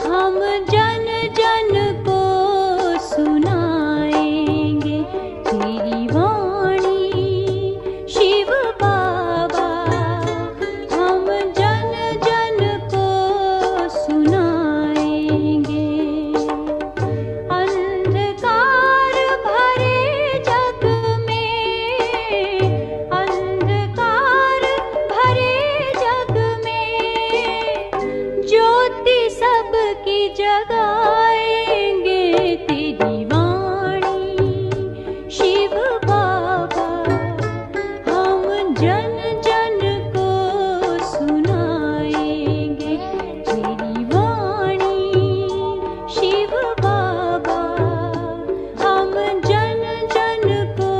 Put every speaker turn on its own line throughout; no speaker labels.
हम जन जन को सुनाएंगे तेरी वाणी शिव बाबा। हम जन जन को सुनाएंगे। अंधकार भरे जग में, अंधकार भरे जग में ज्योति सबकी जगाएंगे तेरी वाणी शिव बाबा। हम जन जन को सुनाएंगे तेरी वाणी शिव बाबा। हम जन जन को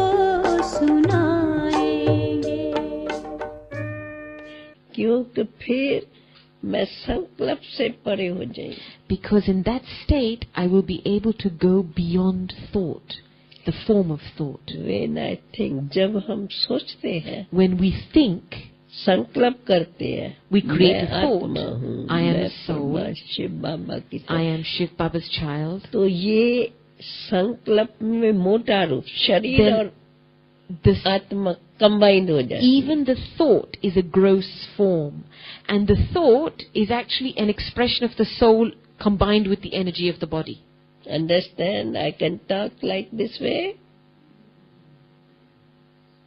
सुनाएंगे।
क्योंकि फिर मैं संकल्प से परे हो जाएंगी।
Because in that state, I will be able to go beyond thought, the form of thought.
When I think, जब हम सोचते हैं,
When we think,
संकल्प करते हैं,
we create
मैं
a thought.
आत्मा हूँ,
I am
मैं
a soul.
शिव बाबा की
I am Shiv Baba's child.
तो ये संकल्प में मोटा रूप शरीर
Then
और
this,
आत्मा कंबाइंड हो जाए।
even the thought is a gross form, and the thought is actually an expression of the soul combined with the energy of the body.
Understand? I can talk like this way.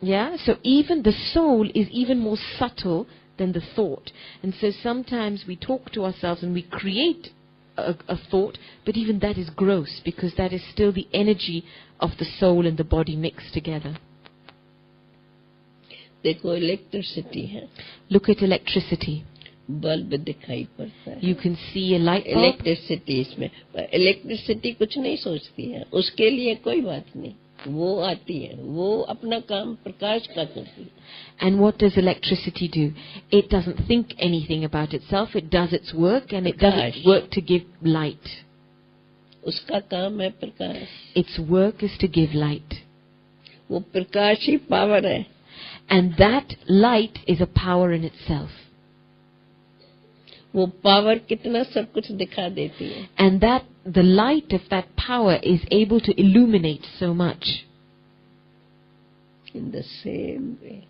Yeah, so even the soul is even more subtle than the thought. And so sometimes we talk to ourselves and we create a thought, but even that is gross because that is still the energy of the soul and the body mixed together.
देखो electricity है,
Look at electricity.
Bulb दिखाई पड़ता है,
You can see a light bulb.
Electricity इसमें, electricity कुछ नहीं सोचती है, उसके लिए कोई बात नहीं, वो आती है, वो अपना काम प्रकाश का करती है।
And what does electricity do? It doesn't think anything about itself. It does its work, and it does its work to give light.
उसका काम है प्रकाश।
Its work is to give light.
वो प्रकाश ही पावर है।
And that light is a power in itself.
वो power कितना सब कुछ दिखा देती है।
And that the light of that power is able to illuminate so much.
In the same way,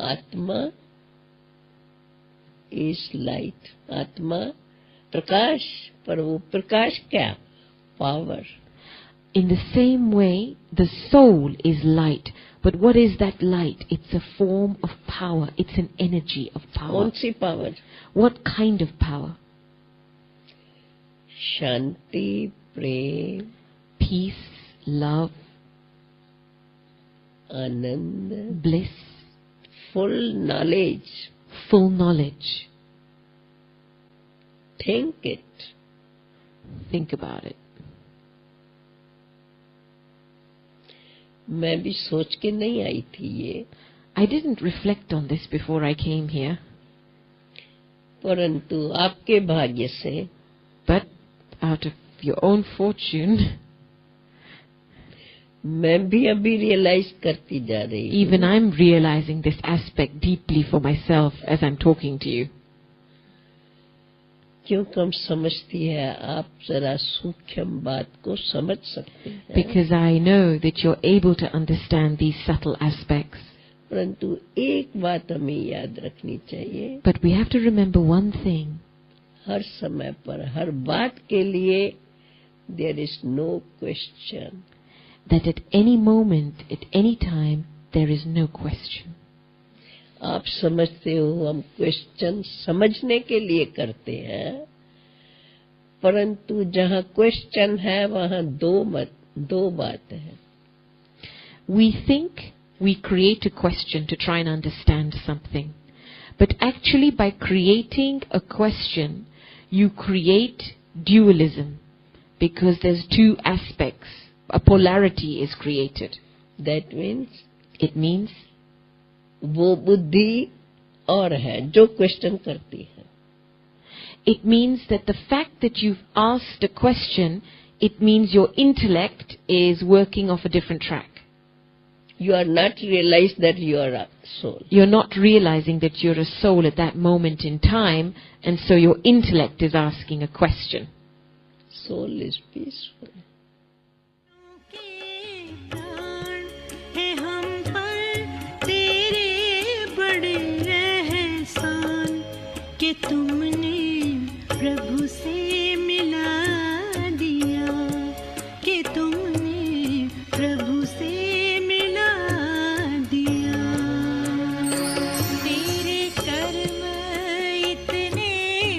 आत्मा is light. आत्मा प्रकाश, पर वो प्रकाश क्या? Power.
In the same way, the soul is light. But what is that light? It's a form of power. It's an energy of power.
कौन सी power?
What kind of power?
शांति, प्रेम,
Peace, love,
आनंद,
bliss,
full knowledge.
full knowledge.
Think it.
Think about it.
मैं भी सोच के नहीं आई थी ये,
I didn't reflect on this before I came here,
परंतु आपके भाग्य से
but out of your own fortune,
मैं भी अभी रियलाइज करती जा रही हूँ।
even I'm realizing this aspect deeply for myself as I'm talking to you.
क्योंकि हम समझती है आप जरा सूक्ष्म बात को समझ सकते हैं,
Because I know that you're able to understand these subtle aspects.
परंतु एक बात हमें याद रखनी चाहिए,
But we have to remember one thing,
हर समय पर हर बात के लिए there is no question.
that at any moment, at any time, there is no question.
आप समझते हो हम क्वेश्चन समझने के लिए करते हैं, परंतु जहाँ क्वेश्चन है वहाँ दो बात है।
We think we create a question to try and understand something. But actually by creating a question, you create dualism. Because there's two aspects. A polarity is created.
That means
It means
वो बुद्धि और है जो question करती है।
It means that the fact that you've asked a question, it means your intellect is working off a different track.
You are not realized that you are a soul.
You're not realizing that you're a soul at that moment in time, and so your intellect is asking a question.
Soul is peaceful.
प्रभु से मिला दिया कि तुमने प्रभु से मिला दिया तेरे कर्म इतने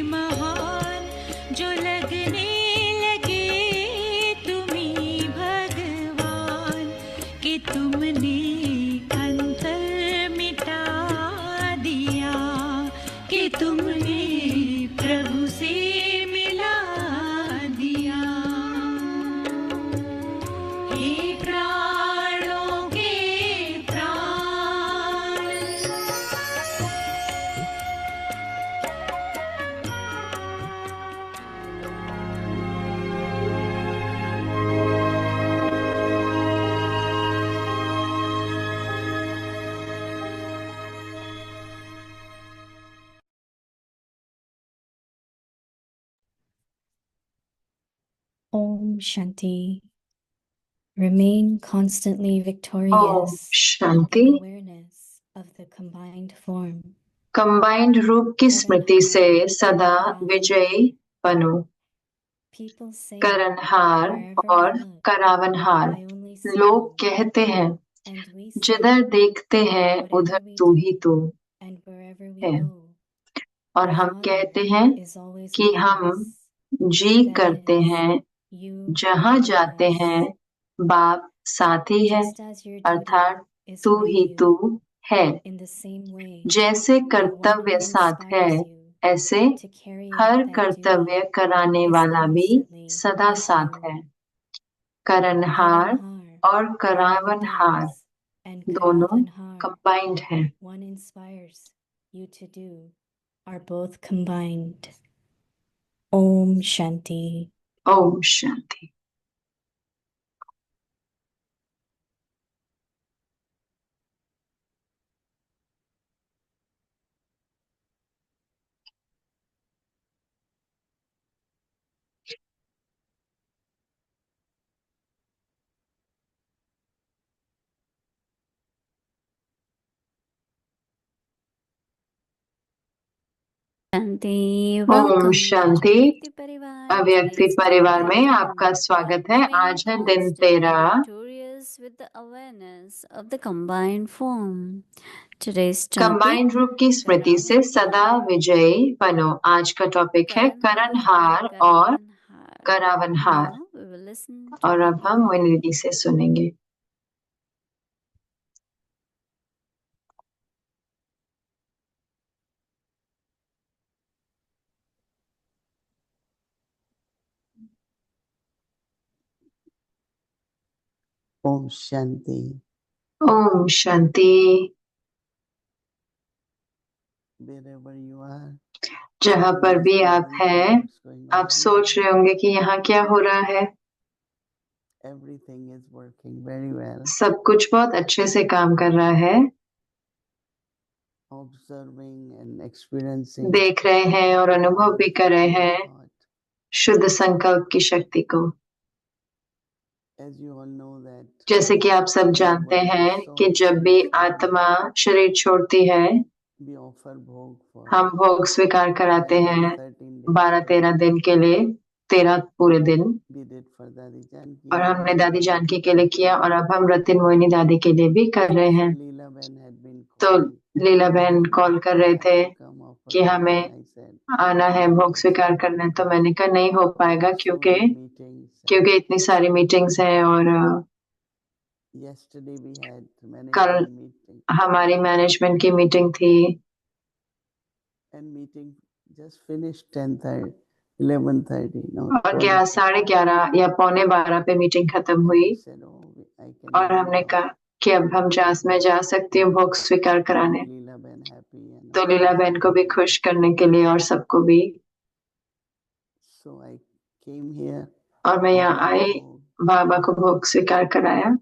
महान जो लगने लगे तुम्ही भगवान कि तुमने अंतर मिटा दिया कि तुमने प्रभु से मिला दिया हे प्राणों के प्राण
Om Shanti. Remain constantly
ओम
victorious
शांति।
in awareness of the combined form.
Combined रूप की स्मृति से सदा विजयी बनो।
People say
करनहार
wherever
और
we look,
करावनहार
I only see
लोग
you,
कहते हैं,
and we say
जिधर देखते हैं उधर
whatever we
तू
do,
ही तू
and wherever we
है।
go,
और
our
हम
Father
कहते हैं
is always
कि
with
हम
us.
जी
That
करते
is,
हैं,
you
जहाँ
are with
जाते
us.
हैं बाप साथी है,
Just as your duty
अर्थात
is
तू
with
ही
you,
तू है।
in the same way,
जैसे
the one
कर्तव्य
who
साथ है,
inspires you
ऐसे
to carry
her
out that
कर्तव्य
duty
कराने
is
वाला भी
constantly
सदा
with
साथ
you.
है। करनहार
Karanhar
और
and who
करावनहार
does, and
दोनों
Karavanhar,
कंबाइंड हैं।
one inspires you to do, are both combined. Om Shanti.
ओम शांति।
शांति
ओम
वेलकम
शांति।
अव्यक्ति परिवार
अव्यक्ति परिवार में आपका स्वागत है। आज है दिन 13।
victorious with the awareness of the combined form. Today's topic
combined रूप की स्मृति से सदा विजयी बनो। आज का टॉपिक है करनहार और करावनहार।
Now we will listen to
और अब हम
Moini.
मोहिनी से सुनेंगे।
Om Shanti.
Om Shanti.
Wherever you are,
जहाँ पर भी आप हैं,
what's going
आप
on
सोच रहे होंगे कि यहाँ क्या हो रहा है।
here? Everything is working very well.
सब कुछ बहुत अच्छे से काम कर रहा है।
Observing and experiencing
देख रहे हैं और अनुभव भी कर रहे हैं
thought.
शुद्ध संकल्प की शक्ति को।
As you all know that
जैसे कि आप सब जानते हैं कि जब भी आत्मा शरीर छोड़ती है,
we offer bhog for
हम भोग स्वीकार कराते हैं
13 days.
12-13 दिन के लिए, 13 पूरे दिन।
We did for Dadi Janki.
और हमने दादी जानकी के लिए किया और अब हम रतिन मोहिनी दादी के लिए भी कर रहे हैं।
Leela Ben had been
तो
calling.
लीला बहन कॉल कर रहे थे
Come offer
कि
bhog.
हमें
I said,
आना है भोग स्वीकार करने। तो मैंने कहा नहीं हो पाएगा
so
क्योंकि
many meetings.
इतनी सारी मीटिंग्स हैं और
Yesterday we had
कल
management meeting
हमारी मैनेजमेंट की मीटिंग थी
and meeting just finished 10:30, 11:30. No,
और 11:30 या 11:45 पे मीटिंग खत्म हुई।
I said, oh, I can
और
go
हमने
now.
कहा कि अब हम मैं जा सकती हूँ भोग स्वीकार कराने।
Leela Ben happy and
तो लीला बहन को भी खुश करने के लिए और सबको भी।
so I came here.
और मैं यहाँ
gave
आई,
bhog.
बाबा को भोग स्वीकार कराया।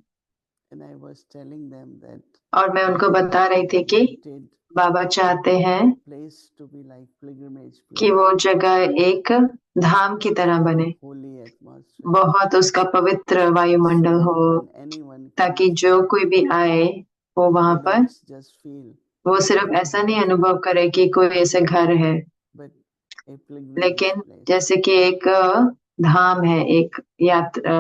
And I was telling them that
और मैं उनको बता रही थी कि
wanted
बाबा चाहते हैं
place to be like pilgrimage
कि
place,
वो जगह एक धाम की तरह बने,
holy atmosphere,
बहुत उसका पवित्र
so
वायुमंडल
that
हो,
when anyone
ताकि
comes
जो
there,
कोई भी आए वो वहां
they
पर
don't just feel
वो सिर्फ ऐसा नहीं अनुभव करे कि कोई ऐसे घर है,
but a pilgrimage
लेकिन
place.
जैसे कि एक धाम है, एक यात्रा,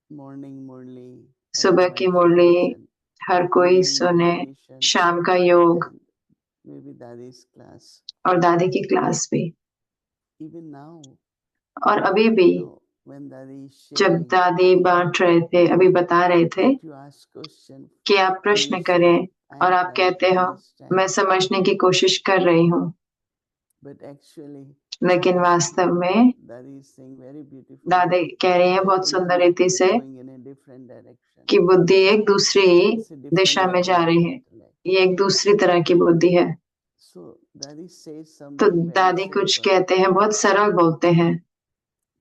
Morning Murli,
सुबह की
everyone
मुरली
listen,
हर कोई
evening
सुने,
meditation,
शाम का योग
and maybe Dadi's class.
और दादी की क्लास भी।
Even now,
और अभी भी
when Dadi is
जब
sharing,
दादी बांट रहे थे, अभी बता रहे थे
if you ask question,
कि आप
and
प्रश्न
you say,
करें
I
और
am
आप
trying
कहते
to
हो
understand,
मैं समझने की कोशिश कर रही हूँ,
but actually,
लेकिन वास्तव में
Dadi is saying very beautiful.
दादी कह रही है
that
बहुत सुंदर
intellect
रीति
is
से
going in a different direction.
कि बुद्धि एक दूसरी
It's a different
दिशा में जा
level of
रही है,
intellect.
ये एक दूसरी तरह की बुद्धि है।
So Dadi says
तो
something very
दादी कुछ
simple,
कहते हैं, बहुत सरल बोलते हैं,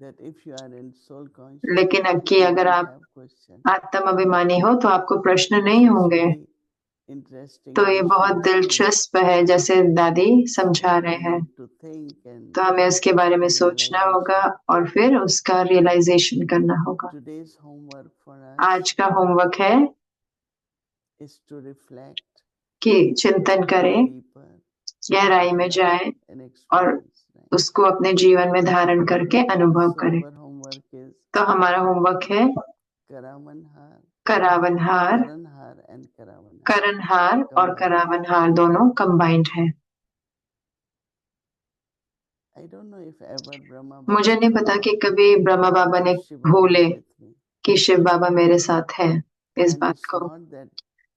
that if you are in soul conscious,
लेकिन कि
you
अगर
don't
आप
have question.
आत्म अभिमानी हो तो आपको प्रश्न नहीं
So it's
होंगे।
very interesting
तो ये
way she
बहुत
explains.
दिलचस्प है जैसे दादी समझा रहे
We
हैं,
need to think and
तो हमें उसके बारे में सोचना होगा और फिर उसका रियलाइजेशन करना होगा।
today's homework for
आज
us
का होमवर्क है
is to reflect
कि चिंतन करें,
deeper
गहराई में
in
जाएं
life and
और
experience. Right?
उसको अपने जीवन में धारण करके अनुभव
So
करें।
our homework is
तो हमारा होमवर्क है
Karavanhar,
करावनहार,
Karanhar and Karavanhar.
करणहार और
Combined.
करावनहार दोनों कंबाइंड है।
I don't know if ever Brahma
मुझे नहीं पता कि कभी ब्रह्मा बाबा ने भूले कि शिव बाबा मेरे साथ हैं इस
And
बात
it's
को।
not that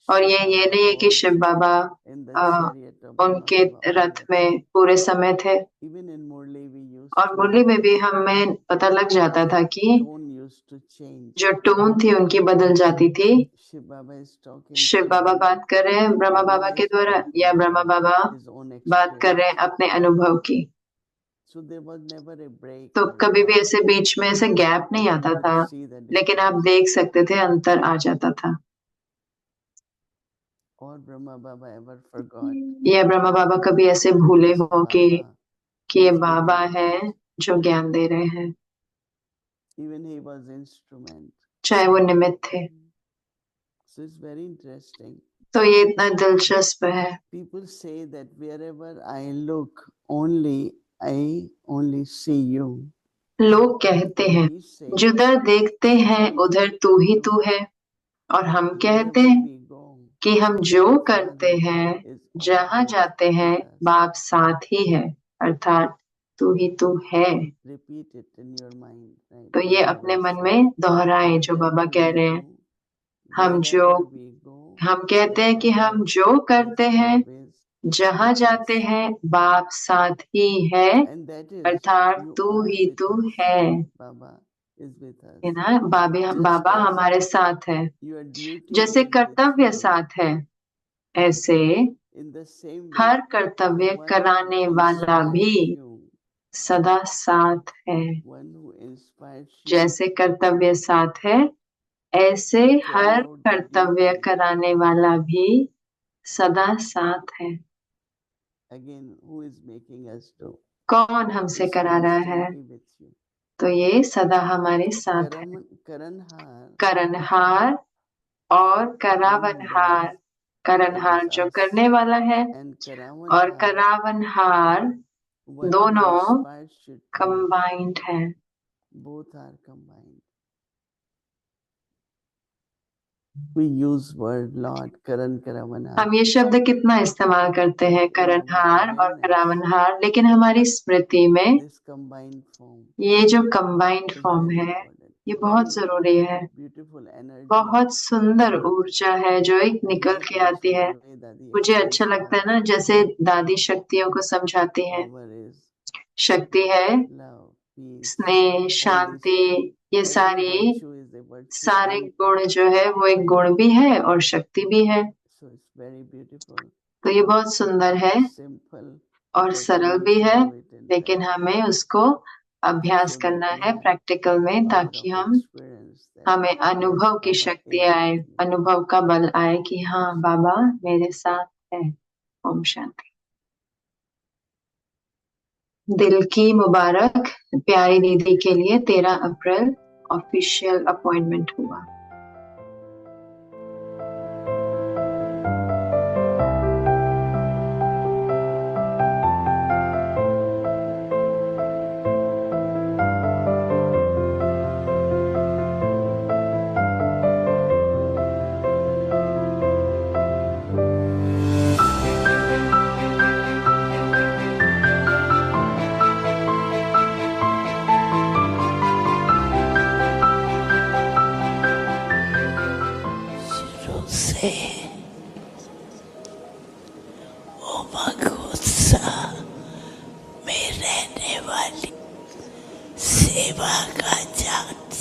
और
Shiv
ये
Baba
नहीं है कि
was
Shiv Baba
in the
uh,
chariot of Brahma
उनके
Baba all
Rath
the time.
में पूरे समय थे।
Even in Murli we used
और
to
मुरली में भी
notice
हमें पता लग जाता था कि
tone used to change.
जो टोन थी उनकी बदल जाती थी।
Shiv Baba is talking
Shiv Baba
through
बात कर रहे हैं ब्रह्मा बाबा
Brahma
के
is
द्वारा
talking
या ब्रह्मा
through
बाबा
his own
बात कर रहे हैं
experiences.
अपने अनुभव की।
So there was never a break
तो
or
कभी भी
gap.
ऐसे बीच में ऐसे गैप नहीं
You
आता
could
था,
see the
लेकिन आप
difference.
देख सकते थे अंतर आ जाता था।
Or Brahma Baba ever forgot
या ब्रह्मा बाबा कभी ऐसे
that
भूले
this
हो कि
Baba
ये
is
बाबा
giving
है
knowledge.
जो ज्ञान दे रहे हैं,
Even he was instrument.
चाहे वो निमित्त थे।
So it's very interesting.
तो ये इतना दिलचस्प है।
People say that wherever I look, I only see you.
लोग कहते
And
हैं
we say
जिधर देखते हैं उधर तू है, और हम कहते
wherever
हैं
we go,
कि हम जो करते
Father
हैं
is
जहाँ
always
जाते हैं
with us.
बाप साथ ही है, अर्थात तू है।
Repeat it in your mind. Right?
तो ये
What
अपने
Baba
मन
said.
में दोहराएं जो बाबा
Wherever
कह
we
रहे हैं।
go,
हम जो
wherever we go,
हम कहते हैं कि
Father
हम जो करते
is
हैं
always
जहाँ
with
जाते
us.
हैं बाप साथ ही है,
And that is,
अर्थात
you
तू
are with
तू
us.
है।
Baba is with us.
है ना, बाबा
as
हमारे साथ है।
Your duty
जैसे
is with
कर्तव्य
you.
साथ है, ऐसे
In the same way,
her
the
कर्तव्य
one
कराने
who
वाला भी
inspires you,
सदा साथ है।
one who inspires you
जैसे कर्तव्य साथ है, ऐसे
to carry
her
out the
कर्तव्य
duty,
कराने वाला भी सदा साथ है।
again, who is making us do,
कौन हमसे
is
करा रहा है?
constantly with you.
तो ये सदा हमारे साथ है।
Karanhar,
करणहार और
one who
करावनहार,
does,
करणहार
that is
जो
us,
करने वाला है
and
और
Karavanhar,
करावनहार
one who
दोनों
inspires you to,
कंबाइंड है।
both are combined. We use word lot, Karavanhar.
हम ये शब्द कितना इस्तेमाल करते हैं,
But in our
करणहार और
awareness,
करावनहार, लेकिन हमारी स्मृति में
this combined form
ये जो कंबाइंड
is
फॉर्म
very
है
important.
ये
Very
बहुत जरूरी है।
beautiful energy.
बहुत सुंदर ऊर्जा है जो एक
I
निकल
like
के
also
आती है।
the way Dadi
मुझे
explains
अच्छा लगता है
power.
ना जैसे दादी शक्तियों को समझाती हैं।
Power is
शक्ति है
love, peace,
स्नेह,
all this.
शांति, ये
Every
सारी
virtue is a virtue
सारे
and
गुण जो है वो एक गुण भी है और शक्ति भी है।
so it's very beautiful,
तो ये बहुत सुंदर है
simple,
और
but we
सरल
need
भी
to
है,
do it in
लेकिन
practice.
हमें उसको अभ्यास करना है प्रैक्टिकल में, ताकि हमें अनुभव की शक्ति आए, अनुभव का बल आए कि हाँ बाबा मेरे साथ है। ओम शांति। दिल की मुबारक, प्यारी दीदी के लिए 13 अप्रैल ऑफिशियल अपॉइंटमेंट हुआ।
सेवा का चांस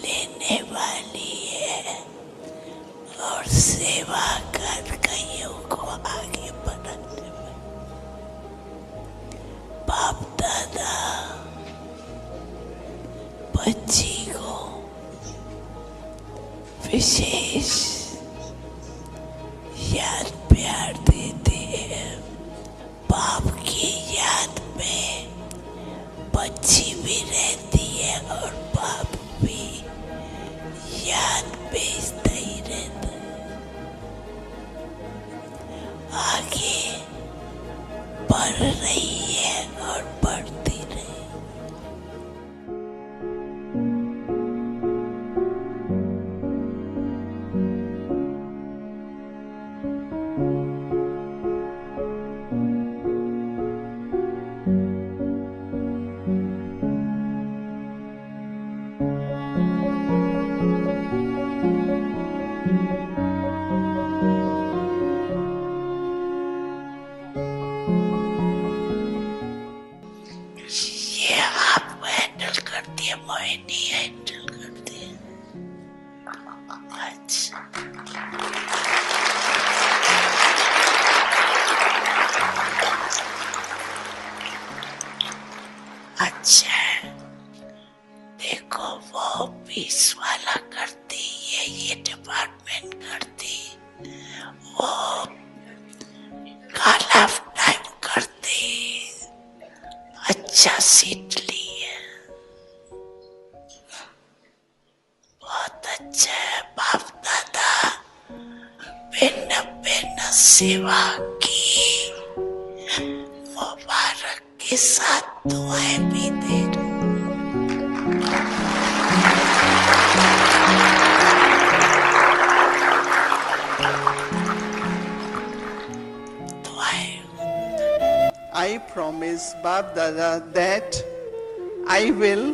लेने वाली है और सेवा कर कईयों को आगे बढ़ाने वाली। बाप दादा बच्ची को विशेष याद प्यार देते हैं। बाप की याद में बच्ची भी रहती है और बाप भी याद भेजता ही रहता है। आगे बढ़ रही है और बढ़ती रही। ये आप हैंडल करती है, मोहिनी हैंडल करती है। अच्छा अच्छा, देखो वो पीस वाला करती है, ये डिपार्टमेंट करती, वो काला टाइम करती। अच्छा सीट ली है, बहुत अच्छा है। बाप दादा भिन्न भिन्न सेवा की मुबारक के साथ दुआएं भी दे रहे। दुआएं
I promise Bap Dada that I will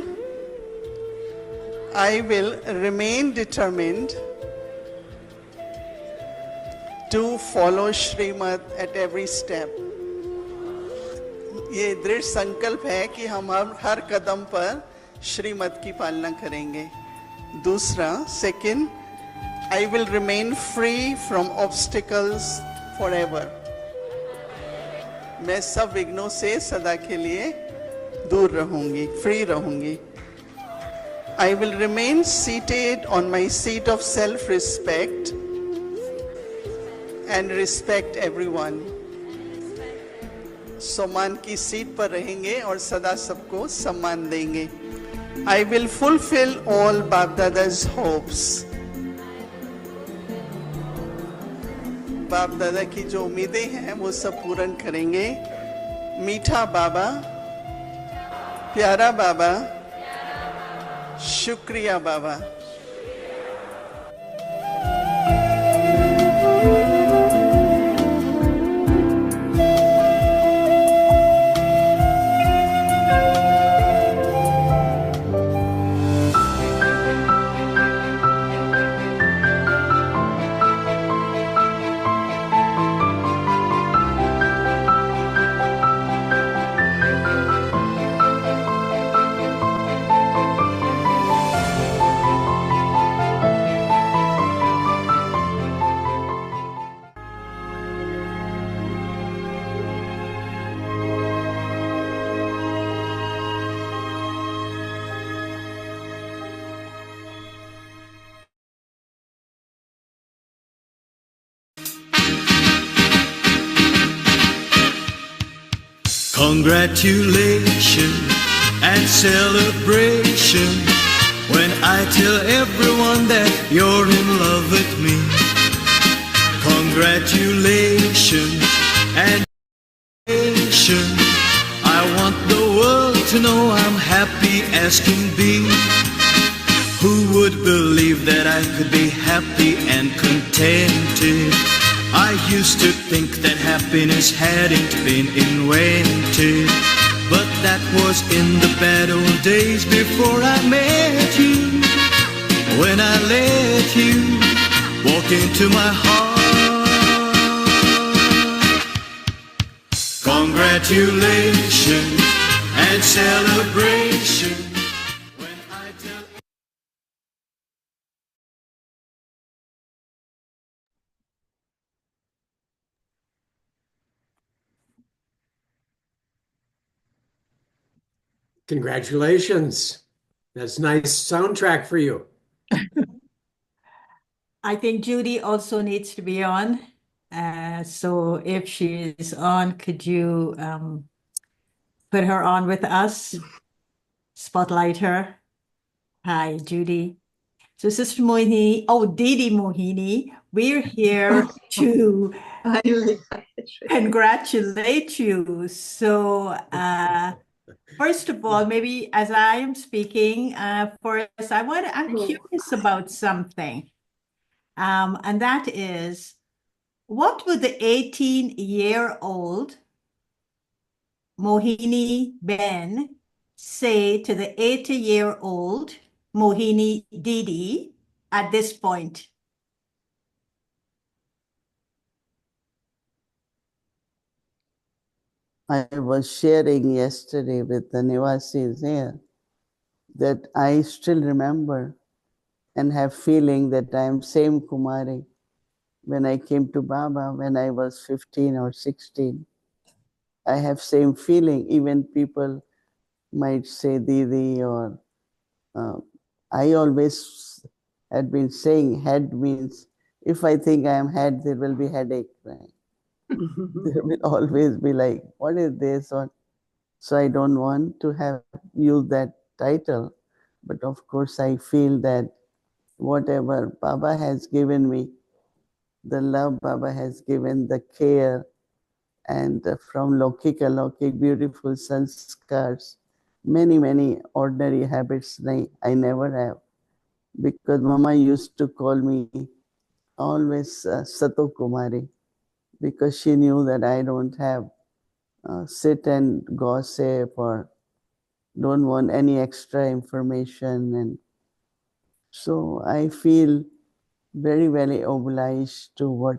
remain determined to follow Shrimad at every step. ये दृढ़ संकल्प है कि हम हर कदम पर श्रीमद की पालना करेंगे। दूसरा, second, I will remain free from obstacles forever. मैं सब विघ्नों से सदा के लिए दूर रहूंगी, फ्री रहूंगी। I will remain seated on my seat of self-respect and respect everyone. सम्मान की सीट पर रहेंगे और सदा सबको सम्मान देंगे। I will fulfill all Bap Dada's hopes. बाप दादा की जो उम्मीदें हैं वो सब पूर्ण करेंगे। मीठा बाबा, प्यारा बाबा, शुक्रिया बाबा।
Congratulations and celebration when I tell everyone that you're in love with me. Congratulations and I want the world to know I'm happy as can be. Who would believe that I could be happy and contented? I used to think that happiness hadn't been invented, but that was in the bad old days before I met you. When I let you walk into my heart. Congratulations and celebration when I tell.
Congratulations. That's a nice soundtrack for you.
I think Judy also needs to be on. So if she is on, could you put her on with us? Spotlight her. Hi, Judy. So Sister Mohini, Didi Mohini, we're here to congratulate you. So first of all, maybe as I am speaking, first I'm curious about something. And that is, what would the 18-year-old Mohini Ben say to the 80-year-old Mohini Didi at this point?
I was sharing yesterday with the Nivasis here that I still remember and have feeling that I am same Kumari when I came to Baba when I was 15 or 16. I have same feeling. Even people might say Didi or I always had been saying head means if I think I am head, there will be headache. Right? There will always be like, what is this? Or, so I don't want to have used that title. But of course, I feel that whatever Baba has given me, the love Baba has given, the care, and from Lokika Lokik, beautiful sanskars, many ordinary habits I never have. Because Mama used to call me always Sato Kumari, because she knew that I don't have sit and gossip or don't want any extra information. And so I feel very, very obliged to what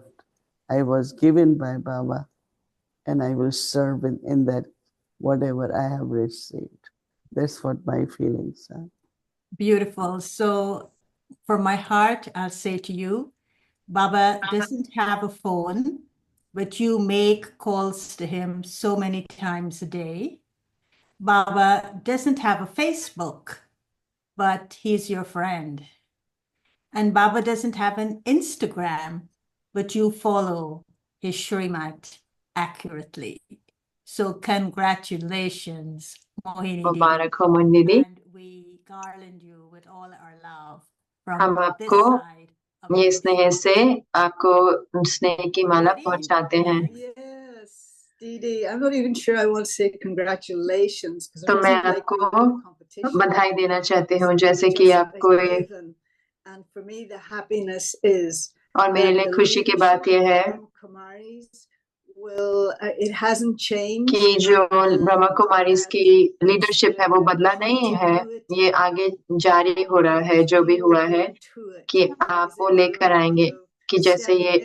I was given by Baba, and I will serve in that whatever I have received. That's what my feelings are.
Beautiful. So from my heart, I'll say to you, Baba doesn't have a phone, but you make calls to him so many times a day. Baba doesn't have a Facebook, but he's your friend. And Baba doesn't have an Instagram, but you follow his Shrimat accurately. So congratulations, Mohini
मुबारक हो मोहिनी दीदी.
And we garland you with all our love
हम
from this
आपको
side of
ये
the
स्नेह से आपको स्नेह की माला
Didi?
पहुंचाते हैं.
Yes, Didi. I'm not even sure I want to say congratulations because
तो
it
मैं
isn't like we
आपको
were in a competition.
बधाई देना चाहती हूँ,
It's
जैसे कि
just
आपको
as
ये,
given. And for me, the happiness is
और मेरे
that
लिए
the
खुशी की बात
leadership
यह है
of Kumaris will, it hasn't changed.
कि जो ब्रह्मा कुमारीज की लीडरशिप है वो बदला नहीं है, ये आगे जारी हो रहा है. जो भी हुआ है कि आप वो लेकर आएंगे कि जैसे ये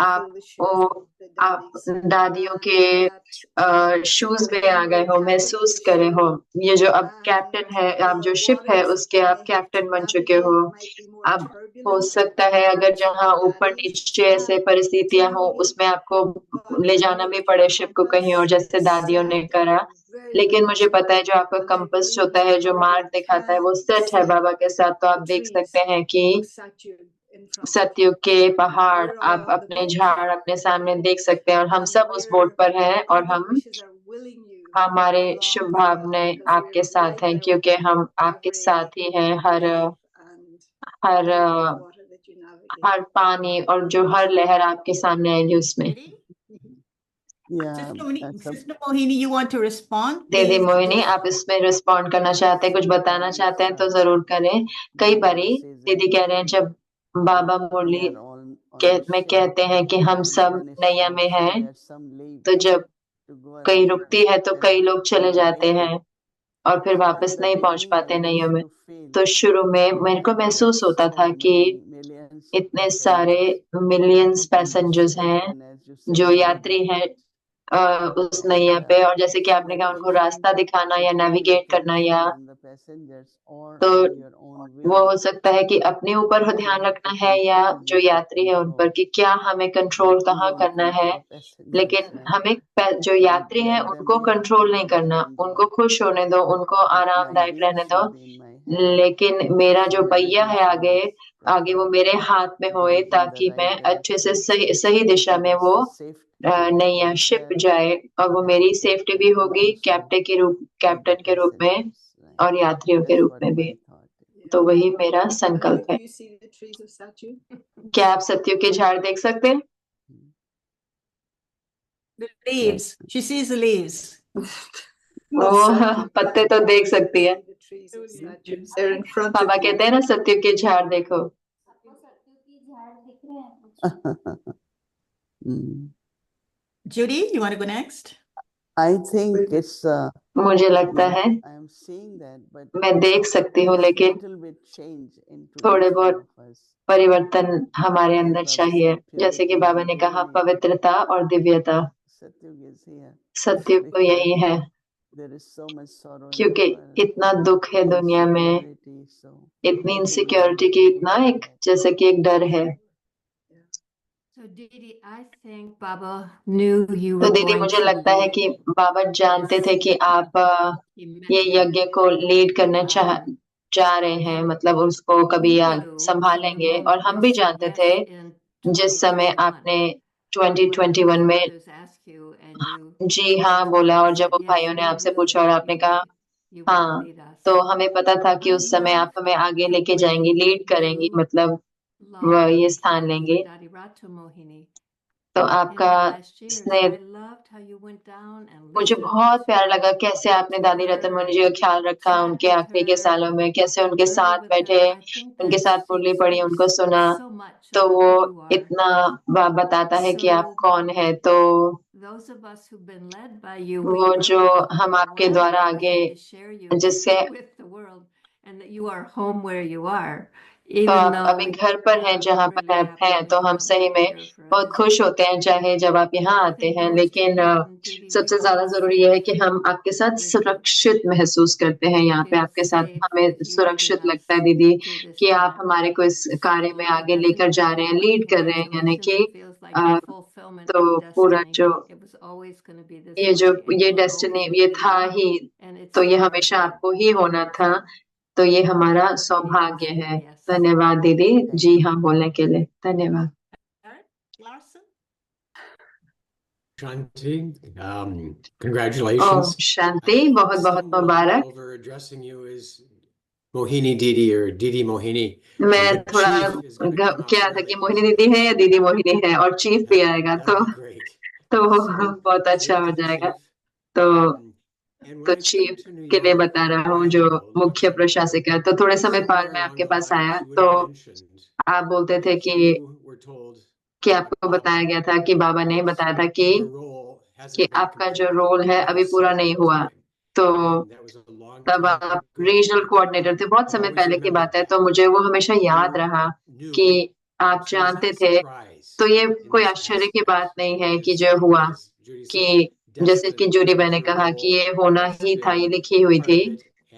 आप दादियों के शूज में आ गए हो, महसूस करे हो. ये जो अब कैप्टन है, आप जो शिप है उसके आप कैप्टन बन चुके हो. अब हो सकता है अगर जहाँ ऊपर नीचे ऐसे परिस्थितियां हो उसमें आपको ले जाना भी पड़े शिप को कहीं और, जैसे दादियों ने करा. लेकिन मुझे पता है जो आपका कंपास होता है, जो मार्ग दिखाता है, वो सेट है बाबा के साथ. तो आप देख सकते हैं कि सतयुग के पहाड़, आप अपने झाड़ अपने सामने देख सकते हैं और हम सब उस बोट पर हैं और हमारे शुभ भावनाएं आपके साथ हैं क्योंकि हम आपके साथ ही हैं। हर हर पानी और जो हर लहर आपके सामने आएगी उसमें।
Sister Mohini, you want to respond?
दीदी
Please.
मोहिनी, आप इसमें रिस्पॉन्ड करना चाहते हैं, कुछ बताना चाहते हैं तो जरूर करें। कई बारी दीदी कह रहे हैं जब बाबा मुरली में कहते हैं कि हम सब नैया में हैं, तो जब कई रुकती है तो कई लोग चले जाते हैं और फिर वापस नहीं पहुंच पाते नैया में। तो शुरू में मेरे को महसूस होता था कि इतने सारे मिलियंस पैसेंजर्स हैं जो यात्री हैं उस नैया पे, और जैसे कि आपने कहा उनको रास्ता दिखाना या नेविगेट करना, या तो वो हो सकता है कि अपने ऊपर ध्यान रखना है या जो यात्री है उन पर, कि क्या हमें कंट्रोल कहाँ करना है। लेकिन हमें जो यात्री हैं उनको कंट्रोल नहीं करना, उनको खुश होने दो, उनको आरामदायक रहने दो, लेकिन मेरा जो पहिया है आगे आगे वो मेरे हाथ में होए ताकि मैं अच्छे से सही दिशा में वो नैया शिप जाए और वो मेरी सेफ्टी भी होगी कैप्टन के रूप में और यात्रियों के रूप में भी। तो वही मेरा संकल्प है। क्या आप सत्युग के झाड़ देख सकते हैं?
The leaves. She sees the leaves.
वो पत्ते तो देख सकती है। बाबा कहते हैं ना सत्युग के झाड़ देखो।
Judy, you want to go next?
I think it's
मुझे लगता है मैं देख सकती हूँ, लेकिन थोड़े बहुत परिवर्तन हमारे अंदर चाहिए। जैसे कि बाबा ने कहा पवित्रता और दिव्यता, सत्युग तो यही है क्योंकि इतना दुख है दुनिया में, इतनी इनसिक्योरिटी की, इतना एक जैसे कि एक डर है।
So Didi, I think Baba knew you
तो
were
दीदी
going
मुझे
to
लगता है कि बाबा जानते थे कि आप ये यज्ञ को लीड करने जा रहे हैं, मतलब उसको कभी संभालेंगे। और हम भी जानते थे जिस समय आपने 2021 में जी हाँ बोला, और जब वो भाइयों ने आपसे पूछा और आपने कहा हाँ, तो हमें पता था कि उस समय आप हमें आगे लेके जाएंगी, लीड करेंगी, मतलब ये स्थान लेंगे। तो आपका स्नेह मुझे बहुत प्यारा लगा, कैसे आपने दादी रतन मणि जी का ख्याल रखा उनके आखिरी के सालों में, कैसे उनके साथ बैठे, उनके साथ मुरली पढ़ी, उनको सुना। तो वो इतना बताता है कि आप कौन है। तो वो जो हम आपके द्वारा आगे जिससे तो आप अभी घर पर हैं जहाँ पर आप हैं, तो हम सही में बहुत खुश होते हैं चाहे जब आप यहाँ आते हैं। लेकिन सबसे ज्यादा जरूरी यह है कि हम आपके साथ सुरक्षित महसूस करते हैं यहाँ पे। आपके साथ हमें सुरक्षित लगता है दीदी कि आप हमारे को इस कार्य में आगे लेकर जा रहे हैं, लीड कर रहे हैं, यानी कि तो पूरा जो ये डेस्टिनी ये था ही, तो ये हमेशा आपको ही होना था। तो ये हमारा सौभाग्य है। धन्यवाद दीदी जी हाँ बोलने के लिए, धन्यवाद।
Shanti, congratulations.
शांति, बहुत बहुत मुबारक।
Over addressing you as Mohini Didi or Didi Mohini.
मैं थोड़ा क्या था कि मोहिनी दीदी है या दीदी मोहिनी है, और चीफ भी आएगा तो बहुत अच्छा हो जाएगा। तो चीफ के लिए बता रहा हूँ जो मुख्य प्रशासक है। तो थोड़े समय बाद मैं आपके पास आया तो आप बोलते थे कि आपको बताया गया था कि बाबा ने बताया था कि आपका जो रोल है अभी पूरा नहीं हुआ। तो तब आप रीजनल कोऑर्डिनेटर थे, बहुत समय पहले की बात है। तो मुझे वो हमेशा याद रहा कि आप जानते थे। तो ये कोई आश्चर्य की बात नहीं है कि जो हुआ, कि जैसे कि जूडी बहन ने कहा कि ये होना ही था, ये लिखी हुई थी,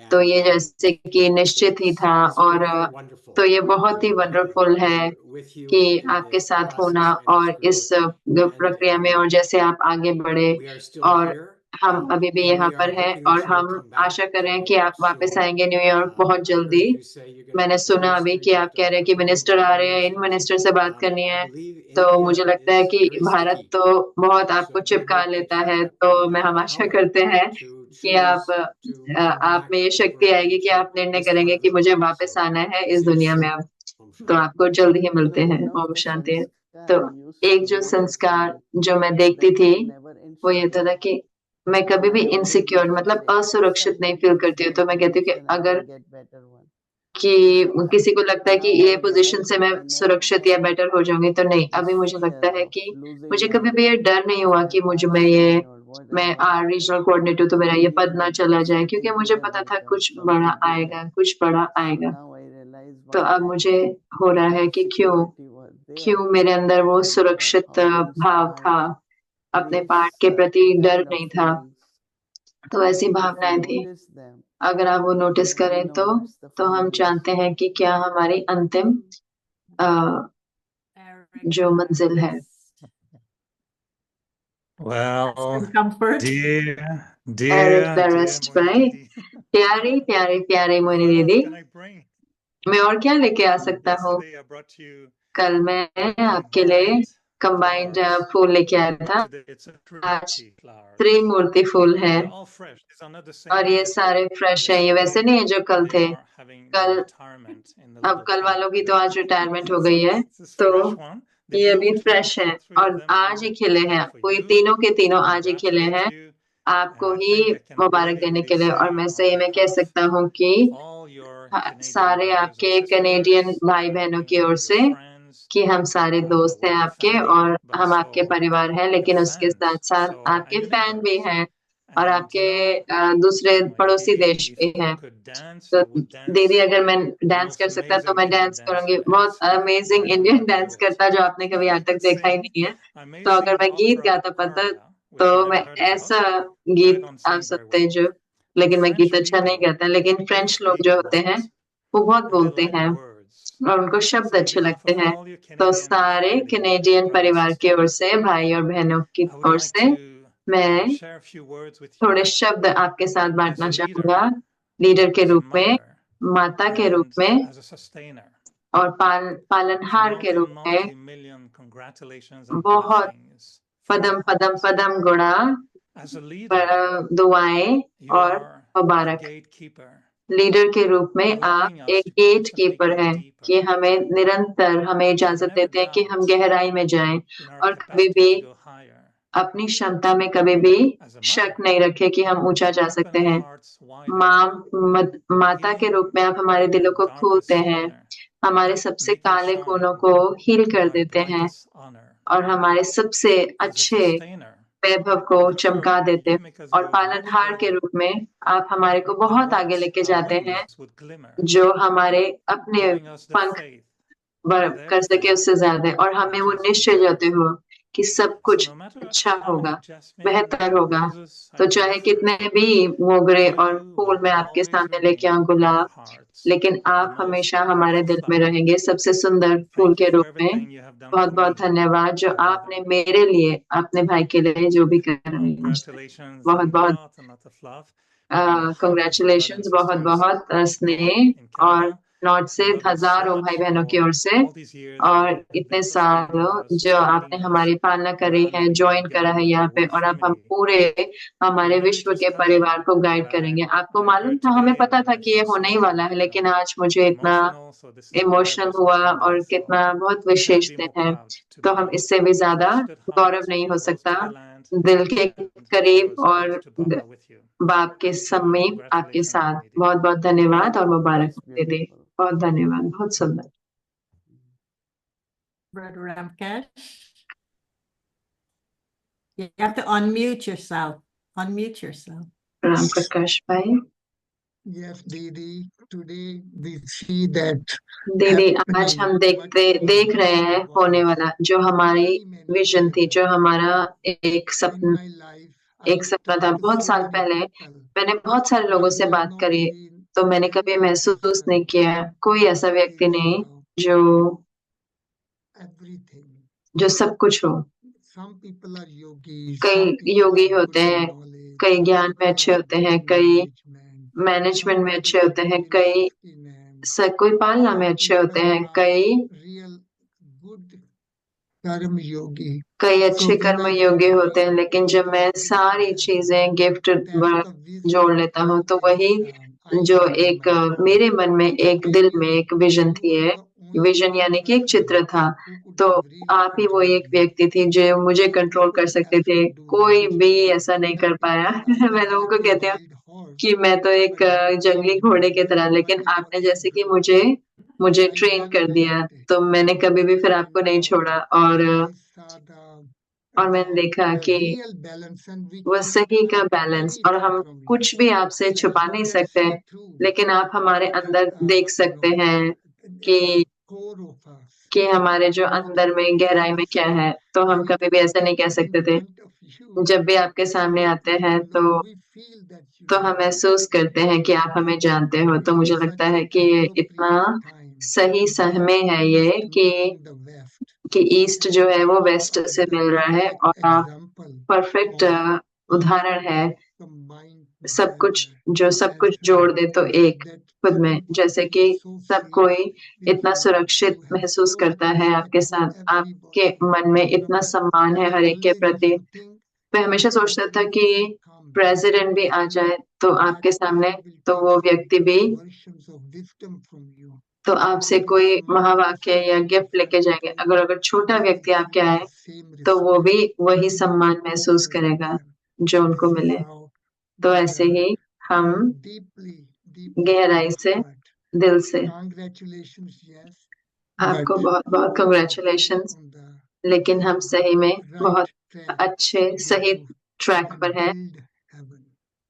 तो ये जैसे कि निश्चित ही था। और तो ये बहुत ही वंडरफुल है कि आपके साथ होना और इस प्रक्रिया में, और जैसे आप आगे बढ़े, और हम अभी भी यहाँ पर हैं और हम आशा कर रहे हैं कि आप वापस आएंगे न्यूयॉर्क बहुत जल्दी। मैंने सुना अभी कि आप कह रहे हैं कि मिनिस्टर आ रहे हैं, इन मिनिस्टर से बात करनी है, तो मुझे लगता है कि भारत तो बहुत आपको चिपका लेता है, तो हम आशा करते हैं कि आप में ये शक्ति आएगी कि आप निर्णय करेंगे कि मुझे वापस आना है इस दुनिया में अब, तो आपको जल्द ही मिलते हैं। ओम शांति। तो एक जो संस्कार जो मैं देखती थी वो ये था कि मैं कभी भी इनसिक्योर मतलब असुरक्षित नहीं फील करती हूँ। तो मैं कहती हूँ कि अगर कि किसी को लगता है कि ये पोजीशन से मैं सुरक्षित या बेटर हो जाऊंगी, तो नहीं, अभी मुझे लगता है कि मुझे कभी भी ये डर नहीं हुआ कि मैं रीजनल कोऑर्डिनेटर तो मेरा ये पद ना चला जाए, क्योंकि मुझे पता था कुछ बड़ा आएगा, कुछ बड़ा आएगा। तो अब मुझे हो रहा है कि क्यों मेरे अंदर वो सुरक्षित भाव था, अपने पार्ट के प्रति डर नहीं था, तो ऐसी भावनाएं थी। अगर आप वो नोटिस करें तो हम जानते हैं कि क्या हमारी अंतिम जो मंजिल है।
Well,
comfort.
dear
रेस्ट भाई, प्यारी प्यारी प्यारी मोनी दीदी, मैं और क्या लेके आ सकता हूँ? कल मैं आपके लिए कंबाइंड फूल लेके आया था, आज त्रिमूर्ति फूल है और ये सारे फ्रेश है, ये वैसे नहीं है जो कल थे। अब कल वालों की तो आज रिटायरमेंट हो गई है, तो ये अभी फ्रेश है और आज ही खिले हैं, कोई तीनों के तीनों आज ही खिले हैं आपको ही मुबारक देने के लिए। और मैं कह सकता हूँ कि सारे आपके कनेडियन भाई बहनों की ओर से कि हम सारे दोस्त हैं आपके और हम आपके परिवार हैं, लेकिन उसके साथ साथ आपके फैन भी हैं और आपके दूसरे पड़ोसी देश भी हैं। तो दीदी, अगर मैं डांस कर सकता तो मैं डांस करूंगी, बहुत अमेजिंग इंडियन डांस करता जो आपने कभी आज तक देखा ही नहीं है। तो अगर मैं गीत गाता पाता तो मैं ऐसा गीत आप सकते जो, लेकिन मैं गीत अच्छा नहीं गाता, लेकिन फ्रेंच लोग जो होते हैं वो बहुत बोलते हैं और उनको शब्द अच्छे लगते हैं। तो सारे कैनेडियन परिवार की ओर से, भाई और बहनों की ओर से मैं थोड़े शब्द आपके साथ बांटना चाहूंगा, लीडर के रूप में, माता के रूप में और पालनहार के रूप में। बहुत पदम पदम पदम गुणा, दुआएं और मुबारक। लीडर के रूप में आप एक गेट कीपर हैं कि हमें निरंतर हमें इजाजत देते हैं कि हम गहराई में जाएं और कभी भी अपनी क्षमता में कभी भी शक नहीं रखे कि हम ऊंचा जा सकते हैं। माता के रूप में आप हमारे दिलों को खोलते हैं, हमारे सबसे काले कोनों को हील कर देते हैं और हमारे सबसे अच्छे वैभव को चमका देते हैं। और पालनहार के रूप में आप हमारे को बहुत आगे लेके जाते हैं, जो हमारे अपने पंख कर सके उससे ज्यादा, और हमें वो निश्चय जाते हो कि सब कुछ अच्छा होगा, बेहतर होगा। तो चाहे कितने भी मोगरे और फूल मैं आपके सामने लेके आऊं, गुलाब, लेकिन आप हमेशा हमारे दिल में रहेंगे सबसे सुंदर फूल के रूप में। बहुत बहुत धन्यवाद जो आपने मेरे लिए, अपने भाई के लिए जो भी कर रहे हैं। बहुत बहुत कंग्रेचुलेशंस, बहुत बहुत स्नेह और नॉर्थ से हजारों भाई बहनों की ओर से, और इतने सालों जो आपने हमारी पालना करी है, ज्वाइन करा है यहाँ पे, और अब हम पूरे हमारे विश्व के परिवार को गाइड करेंगे। आपको मालूम था, हमें पता था कि ये होने ही वाला है, लेकिन आज मुझे इतना इमोशनल हुआ और कितना बहुत विशेष दिन है, तो हम इससे भी ज्यादा गौरव नहीं हो सकता। दिल के करीब और बाप के समीप आपके साथ। बहुत बहुत धन्यवाद और मुबारक दीदी, बहुत धन्यवाद, बहुत सुंदर।
Brother Ramkesh, you have to unmute yourself. Unmute yourself.
Ram Prakash भाई।
Yes, Didi. Today we see that.
दीदी, आज हम देख रहे हैं होने वाला, जो हमारी विजन थी, जो हमारा एक सपना था। बहुत साल पहले मैंने बहुत सारे लोगों से बात करी, तो मैंने कभी महसूस नहीं किया कोई ऐसा व्यक्ति नहीं जो सब कुछ हो।
some people are yogis,
कई
some people
योगी
have
होते
good
हैं,
knowledge,
कई
some
ज्ञान में
people
अच्छे
are
होते हैं,
good in
कई
management,
मैनेजमेंट
some
में अच्छे
people are
होते हैं,
good in
कई
sustenance,
कोई पालना में
some
अच्छे होते
people
हैं,
are
कई
real good karma yogi.
कई
So
अच्छे
when
कर्म
I
योगी होते हैं।
combine
लेकिन जब
all
मैं
these
सारी
together,
चीजें गिफ्ट
that's the
जोड़
vision
लेता हूँ, तो
always
वही
I
जो
had in
एक
my heart.
मेरे मन में एक
And
दिल में एक विजन
you
थी
are
है,
the only
विजन
one
यानी कि एक चित्र
person
था।
who could
तो
have really
आप ही वो
controlled
एक
me.
व्यक्ति थी जो मुझे कंट्रोल
No
कर
one
सकते
else
थे,
could do
कोई
which
भी
I
ऐसा नहीं कर
felt
पाया।
I
मैं
was
लोगों को
like a
कहती हूँ
wild horse,
कि मैं तो एक
but you
जंगली
trained
घोड़े
me.
की तरह, लेकिन
That is
आपने
what
जैसे कि
matters.
मुझे
I
ट्रेन
never
कर दिया,
left it.
तो मैंने कभी भी फिर आपको नहीं छोड़ा। और
And I saw
मैंने देखा
the
कि
real balance, and we
वो
can't
सही का
hide
बैलेंस, और
anything
हम
from you.
कुछ भी आपसे
But
छुपा
you
नहीं
can
सकते,
see through
लेकिन आप हमारे
that
अंदर देख सकते हैं कि
core of us.
हमारे जो अंदर में गहराई में क्या है। तो हम कभी भी ऐसा नहीं कह सकते थे। जब भी आपके सामने आते हैं तो हम महसूस करते हैं कि आप हमें जानते हो। तो मुझे लगता है कि ये इतना सही समय है ये कि ईस्ट जो है वो वेस्ट से मिल रहा है, और आप परफेक्ट उदाहरण है। सब कुछ जोड़ दे तो एक खुद में, जैसे कि सब कोई इतना सुरक्षित महसूस करता है आपके साथ, आपके मन में इतना सम्मान है हर एक के प्रति। मैं हमेशा सोचता था कि प्रेसिडेंट भी आ जाए तो आपके सामने, तो वो व्यक्ति भी तो आपसे कोई महावाक्य या गिफ्ट लेके जाएंगे। अगर छोटा व्यक्ति आपके आए तो वो भी वही सम्मान महसूस करेगा जो उनको मिले। तो ऐसे ही हम गहराई से, दिल से आपको बहुत बहुत कंग्रेचुलेशंस। लेकिन हम सही में बहुत अच्छे सही ट्रैक पर हैं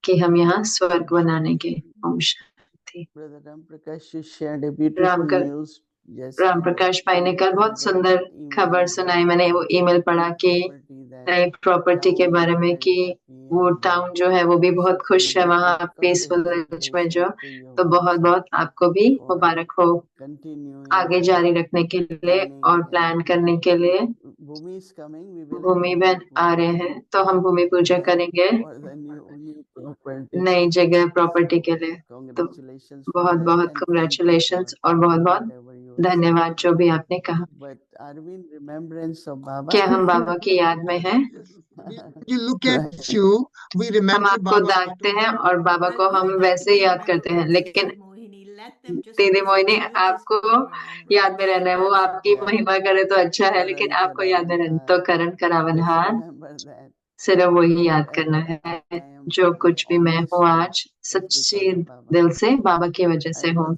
कि हम यहाँ स्वर्ग बनाने के। Om Shanti.
Brother Ram Prakash shared a beautiful news
Ram Prakash भाई ने कल बहुत सुंदर खबर सुनाई। मैंने वो ईमेल पढ़ा कि नई प्रॉपर्टी के बारे में, कि वो टाउन जो है वो भी बहुत खुश है वहाँ पीसफुल विलेज में जो। तो बहुत बहुत आपको भी मुबारक हो आगे जारी रखने के लिए और प्लान करने के लिए। भूमि बहन आ रहे हैं तो हम भूमि पूजा करेंगे नई जगह प्रॉपर्टी के लिए। तो बहुत बहुत कंग्रेचुलेशंस और बहुत बहुत धन्यवाद जो भी आपने कहा। क्या हम बाबा की याद में हैं? हम आपको देखते हैं और बाबा को हम वैसे ही याद करते हैं, लेकिन दीदी मोहिनी आपको याद में रहना है। वो आपकी महिमा करे तो अच्छा है, लेकिन आपको याद में रहना तो करण करावनहार सिर्फ वही याद करना है। जो कुछ भी मैं हूँ आज सच्ची दिल से बाबा की वजह से हूँ।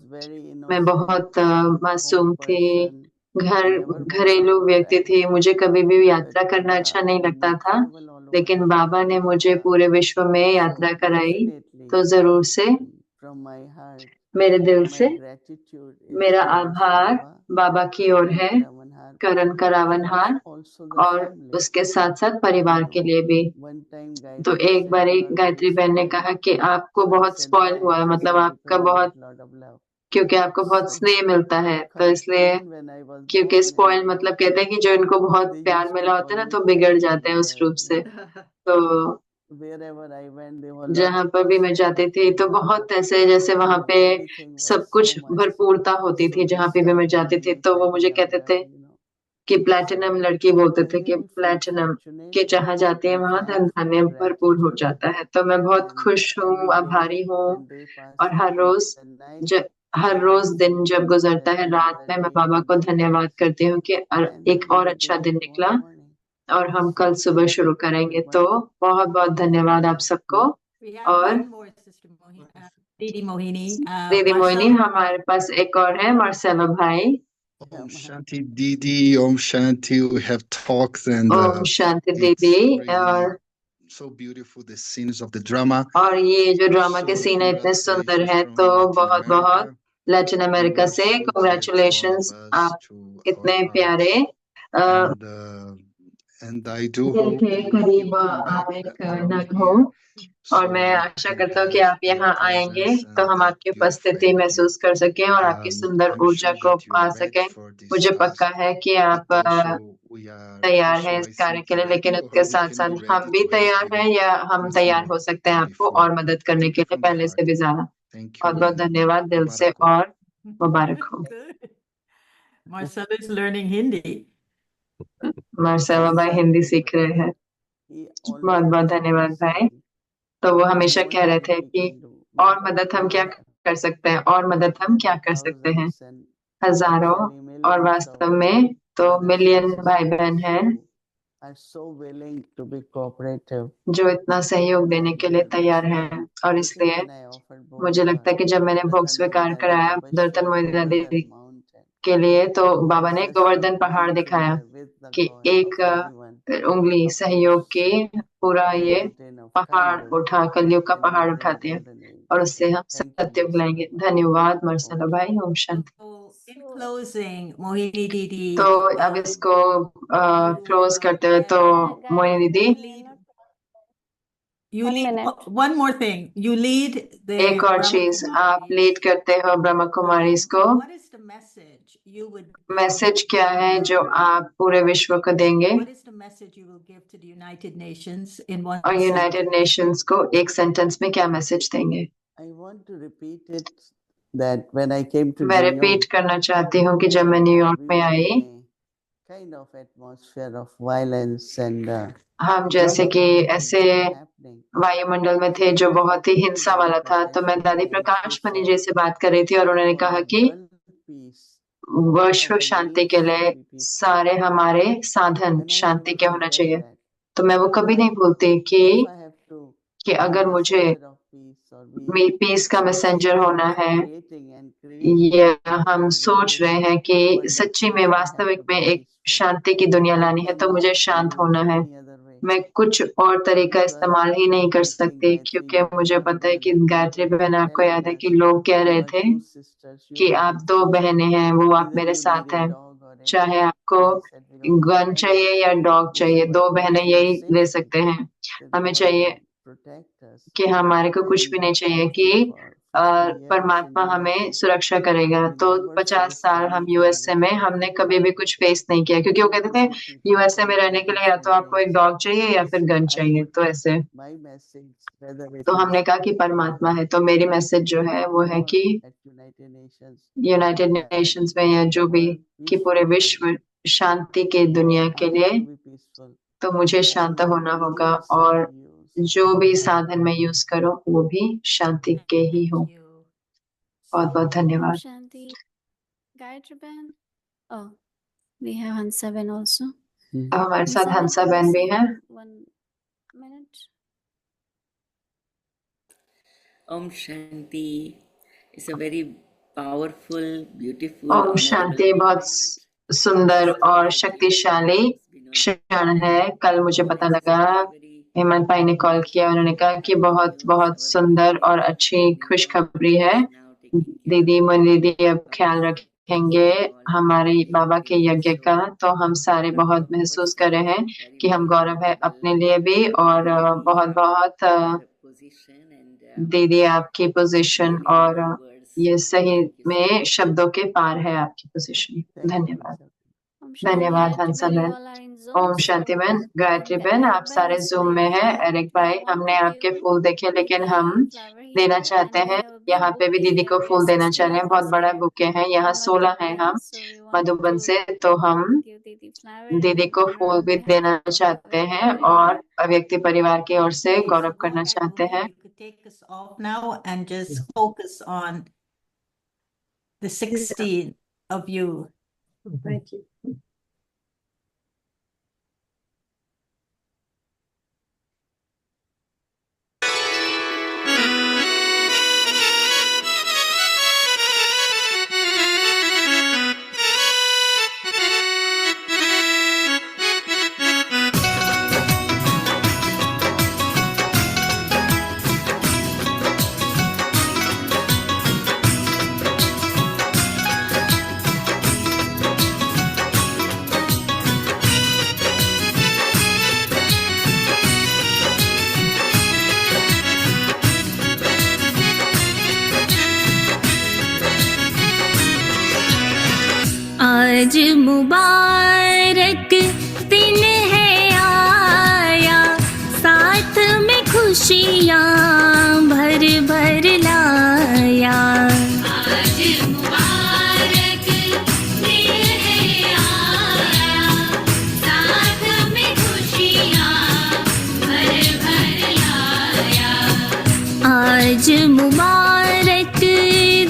मैं बहुत मासूम थी, घरेलू व्यक्ति थी, मुझे कभी भी यात्रा करना अच्छा नहीं लगता था, लेकिन बाबा ने मुझे पूरे विश्व में यात्रा कराई। तो जरूर से मेरे दिल से मेरा आभार बाबा की ओर है, करण करावनहार और उसके साथ साथ परिवार के लिए भी। तो एक बार गायत्री बहन ने कहा कि आपको बहुत स्पॉइल हुआ है, मतलब आपका बहुत, क्योंकि आपको बहुत स्नेह मिलता है, तो इसलिए, क्योंकि स्पॉइल मतलब कहते हैं कि जो इनको बहुत प्यार मिला होता है ना तो बिगड़ जाते हैं उस रूप से। तो जहां पर भी मैं जाती थी तो बहुत ऐसे, जैसे वहां पे सब कुछ भरपूरता होती थी, जहां पे भी मैं जाती थी तो वो मुझे कहते थे कि प्लैटिनम, लड़की बोलते थे कि प्लैटिनम, कि जहां जाते हैं वहां धन धान्य भरपूर हो जाता है। तो मैं बहुत खुश हूँ, आभारी हूँ, और हर रोज दिन जब गुजरता है रात में मैं बाबा को धन्यवाद करती हूँ कि एक और अच्छा दिन निकला और हम कल सुबह शुरू करेंगे। तो बहुत बहुत धन्यवाद आप सबको। और
दीदी
मोहिनी हमारे पास एक और है, मार्सेलो भाई।
Om Shanti Didi, Om Shanti. We have talked and
Om Shanti दीदी। और
so beautiful the scenes of the drama.
और ये जो ड्रामा के सीन है इतने सुंदर है। तो बहुत बहुत लैटिन अमेरिका से कांग्रेचुलेशंस, आप इतने प्यारे।
and I do
दिल
hope
के
that
करीब
you come
आप
back
एक
around
नग
here
हो और
so
मैं
we
आशा
can
करता हूँ कि
have
आप
your
यहाँ आएंगे
presence
तो
and
हम
that
आपकी
your
उपस्थिति
friendly.
महसूस कर सकें और आपकी सुंदर
I'm
ऊर्जा
sure
को
that you
पा
are ready
सकें।
for this
मुझे
task,
पक्का है कि आप
but also we are
तैयार हैं
also
इस
I
कार्य
think
के लिए, लेकिन
ready,
इसके
or we
साथ
can
साथ
be
हम
ready
भी
to
तैयार
help
हैं
you
या हम
with
तैयार
more
हो सकते हैं
than
आपको
before.
और मदद करने
Thank
के
you
लिए
from the
पहले से
heart.
भी ज्यादा।
Thank you
बहुत बहुत
and
धन्यवाद दिल से
Mubarak ho.
और मुबारक हो।
Marcelo is learning Hindi.
Marcelo भाई हिंदी सीख रहे हैं।
He
बहुत
always
बहुत
used to
धन्यवाद भाई।
say,
तो वो हमेशा
what
कह रहे
more
थे
we
कि
can do. We
और
have
मदद हम क्या
millions,
कर सकते हैं, और मदद हम क्या कर सकते हैं।
thousands and
हजारों
actually
और
millions of
वास्तव में तो
brothers and
मिलियन भाई बहन
sisters
हैं
who are so willing to be cooperative.
जो इतना सहयोग देने के लिए
And
तैयार
that's
हैं।
why
और
this is
इसलिए
when I offered
मुझे
Bhoga
लगता है कि जब मैंने भोग स्वीकार
Datanmoyida
कराया
Baba
दर्शन
showed
मोहिनी
Govardhan
देवी
mountain.
के लिए, तो बाबा
As
ने
a
गोवर्धन पहाड़
joint
दिखाया
venture with the
कि
God
एक
of everyone.
उंगली
Of
सहयोग
course,
की पूरा
the
ये
mountain of
पहाड़
Kali
उठा, कलयुग का
can be
पहाड़
brought
उठाते हैं
golden age.
और उससे हम
Thank you,
सत्युग लाएंगे।
Marcelo.
धन्यवाद मार्सेलो
Om
भाई।
Shanti.
ओम शांति।
So in closing, Mohini Didi,
तो अब इसको क्लोज करते हुए तो मोहिनी दीदी
you
One
lead
minute.
one more thing. You lead the
एक और
Brahma
चीज, आप
Kumaris.
लीड करते हो ब्रह्मा कुमारीज को।
What is the message you would
message क्या है जो आप पूरे विश्व को देंगे
what is the message you will give to the United Nations in one
और यूनाइटेड
sentence?
नेशंस को एक सेंटेंस में क्या मैसेज देंगे।
I want to repeat it that when I came to
मैं
New
रिपीट
York,
करना चाहती हूँ कि जब मैं न्यूयॉर्क
we
में
were
I,
in a kind of atmosphere of violence and
हम जैसे
lot
कि
of things
ऐसे
were happening.
वायुमंडल में थे जो बहुत ही हिंसा वाला था। तो मैं दादी प्रकाश मणि जी से बात कर रही थी और उन्होंने कहा कि
World peace,
विश्व शांति के लिए सारे हमारे साधन शांति के होना चाहिए। तो मैं वो कभी नहीं भूलती कि अगर मुझे पीस का मैसेंजर होना है या हम सोच रहे हैं कि सच्ची में वास्तविक में एक शांति की दुनिया लानी है, तो मुझे शांत होना है। मैं कुछ और तरीका इस्तेमाल ही नहीं कर सकती, क्योंकि मुझे पता है कि गायत्री बहन, आपको याद है कि लोग कह रहे थे कि आप दो बहनें हैं, वो आप मेरे साथ हैं, चाहे आपको गन चाहिए या डॉग चाहिए, दो बहनें यही ले सकते हैं। हमें चाहिए कि हमारे को कुछ भी नहीं चाहिए, कि परमात्मा हमें सुरक्षा करेगा। तो 50 साल हम यूएसए में हमने कभी भी कुछ फेस नहीं किया, क्योंकि वो कहते थे यूएसए में रहने के लिए या तो आपको एक डॉग चाहिए या फिर गन चाहिए। तो ऐसे तो हमने कहा कि परमात्मा है। तो मेरी मैसेज जो है वो है कि यूनाइटेड नेशंस में या जो भी, कि पूरे विश्व शांति की दुनिया के लिए तो मुझे शांत होना होगा, और जो भी साधन मैं यूज करूं वो भी शांति के ही हो। बहुत बहुत धन्यवाद।
Shanti. Gayatri Bhan. Oh, we have Hansa Ben also.
हमारे साथ हंसा बहन भी हैं।
1 minute.
Om Shanti is a very powerful, beautiful,
Om Shanti बहुत सुंदर और शक्तिशाली क्षण है। कल मुझे पता लगा, हेमंत भाई ने कॉल किया, उन्होंने कहा कि बहुत बहुत सुंदर और अच्छी खुशखबरी है। दीदी मोहिनी दीदी अब ख्याल रखेंगे हमारे बाबा के यज्ञ का। तो हम सारे बहुत महसूस कर रहे हैं कि हम गौरव है अपने लिए भी, और बहुत बहुत दीदी आपकी पोजीशन, और ये सही में शब्दों के पार है आपकी पोजीशन। धन्यवाद। धन्यवाद हंसा बहन। ओम शांति बहन। गायत्री बहन, आप सारे जूम में हैं। एरिक भाई, हमने आपके फूल देखे, लेकिन हम देना चाहते हैं, यहाँ पे भी दीदी को फूल देना चाह रहे हैं। बहुत बड़ा बुके है, यहाँ 16 है हम मधुबन से, तो हम दीदी को फूल भी देना चाहते हैं और व्यक्ति परिवार की ओर से गौरव करना चाहते हैं।
Take us off now and just focus on the 16 of you.
Thank you.
आज मुबारक दिन है आया, साथ में खुशियाँ भर भर लाया। आज मुबारक दिन है आया, साथ में खुशियाँ भर भर लाया। आज मुबारक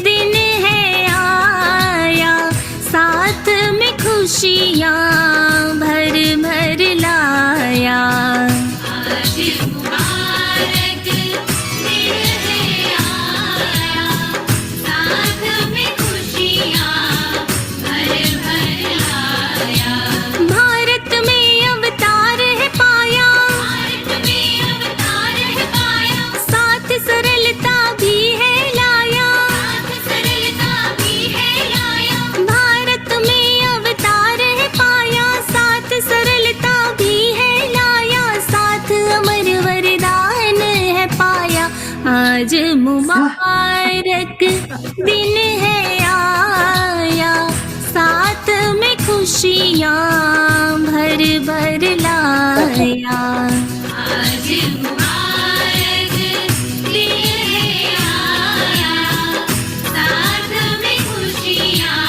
दिन है आया, साथ में खुशियाँ भर भर लाया। आज मुबारक दिन है आया, साथ में खुशियाँ भर भर लाया। भारत में अवतार है पाया, भारत में अवतार है पाया, साथ सरलता भी है लाया, साथ सरलता भी है लाया। भारत में अवतार है पाया, साथ सरलता भी है लाया, साथ अमर वरदान है पाया। आज मुबारक दिन है आया, साथ में खुशियाँ भर भर लाया। आज मुबारक दिन है आया, साथ में खुशियाँ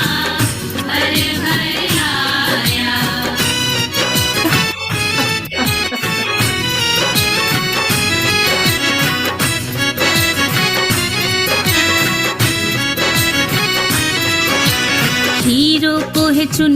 भर भर लाया। हीरो को है चुन